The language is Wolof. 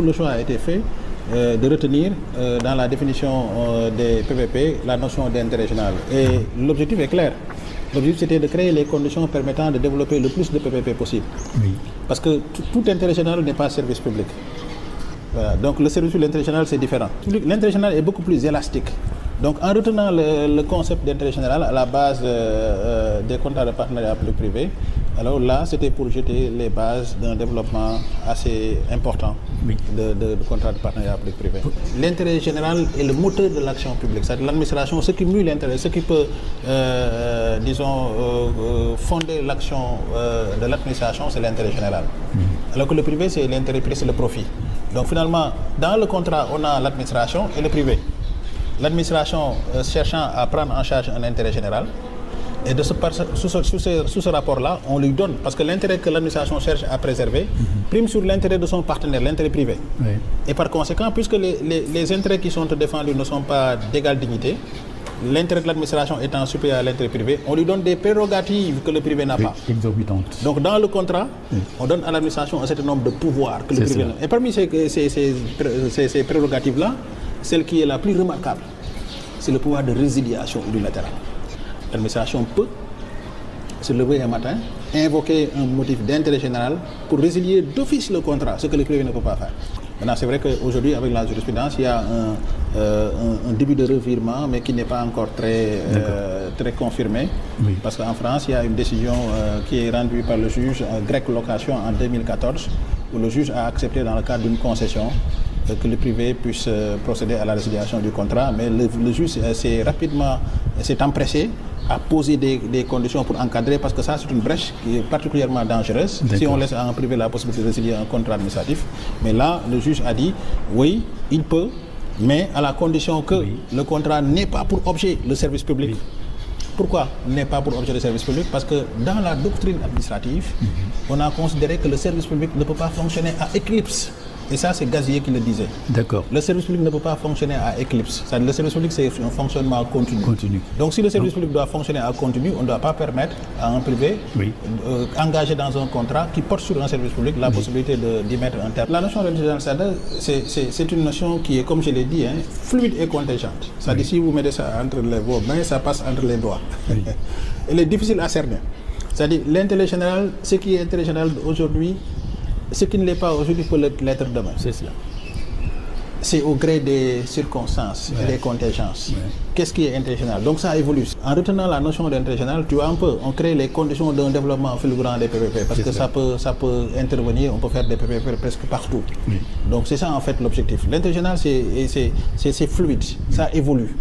Le choix a été fait de retenir dans la définition des PPP la notion d'intérêt général. Et l'objectif est clair. L'objectif c'était de créer les conditions permettant de développer le plus de PPP possible. Oui. Parce que tout intérêt général n'est pas service public. Voilà. Donc le service public, l'intérêt général, c'est différent. L'intérêt général est beaucoup plus élastique. Donc en retenant le concept d'intérêt général à la base des contrats de partenariat public-privé, alors là, c'était pour jeter les bases d'un développement assez important de contrats de partenariat public-privé. L'intérêt général est le moteur de l'action publique. C'est-à-dire l'administration, ce qui mue l'intérêt, ce qui peut, fonder l'action de l'administration, c'est l'intérêt général. Alors que le privé, c'est l'intérêt privé, c'est le profit. Donc finalement, dans le contrat, on a l'administration et le privé. L'administration cherchant à prendre en charge un intérêt général. Et sous ce rapport-là, on lui donne, parce que l'intérêt que l'administration cherche à préserver prime sur l'intérêt de son partenaire, l'intérêt privé. Oui. Et par conséquent, puisque les intérêts qui sont défendus ne sont pas d'égale dignité, l'intérêt de l'administration étant supérieur à l'intérêt privé, on lui donne des prérogatives que le privé n'a pas. Exorbitantes. Donc dans le contrat, on donne à l'administration un certain nombre de pouvoirs que le privé n'a. Et parmi ces prérogatives-là, celle qui est la plus remarquable, c'est le pouvoir de résiliation unilatérale. L'administration peut se lever un matin, invoquer un motif d'intérêt général pour résilier d'office le contrat, ce que le privé ne peut pas faire. Maintenant, c'est vrai qu'aujourd'hui, avec la jurisprudence, il y a un début de revirement, mais qui n'est pas encore très confirmé. Oui. Parce qu'en France, il y a une décision qui est rendue par le juge grec location en 2014, où le juge a accepté dans le cadre d'une concession que le privé puisse procéder à la résiliation du contrat, mais le juge s'est empressé à poser des conditions pour encadrer, parce que ça c'est une brèche qui est particulièrement dangereuse si on laisse à un privé la possibilité de résilier un contrat administratif. Mais là, le juge a dit, oui, il peut, mais à la condition que le contrat n'ait pas pour objet le service public. Pourquoi n'est pas pour objet le service public? Parce que dans la doctrine administrative, on a considéré que le service public ne peut pas fonctionner à éclipse. Et ça, c'est Gazier qui le disait. D'accord. Le service public ne peut pas fonctionner à éclipse. Le service public, c'est un fonctionnement continu. Donc, si le service public doit fonctionner à continu, on ne doit pas permettre à un privé engagé dans un contrat qui porte sur un service public la possibilité d'y mettre un terme. La notion de c'est une notion qui est, comme je l'ai dit, fluide et contingente. C'est-à-dire, si vous mettez ça entre vos mains, ça passe entre les doigts. Elle est difficile à cerner. C'est-à-dire, l'intérêt général, ce qui est intérêt général aujourd'hui, ce qui ne l'est pas aujourd'hui peut l'être demain. C'est cela. C'est au gré des circonstances et des contingences. Qu'est-ce qui est intérêt général? Donc ça évolue. En retenant la notion d'intérêt général, tu vois un peu, on crée les conditions d'un développement fulgurant des PPP, parce que ça peut intervenir, on peut faire des PPP presque partout. Donc c'est ça en fait l'objectif. L'intérêt général, c'est fluide, ça évolue.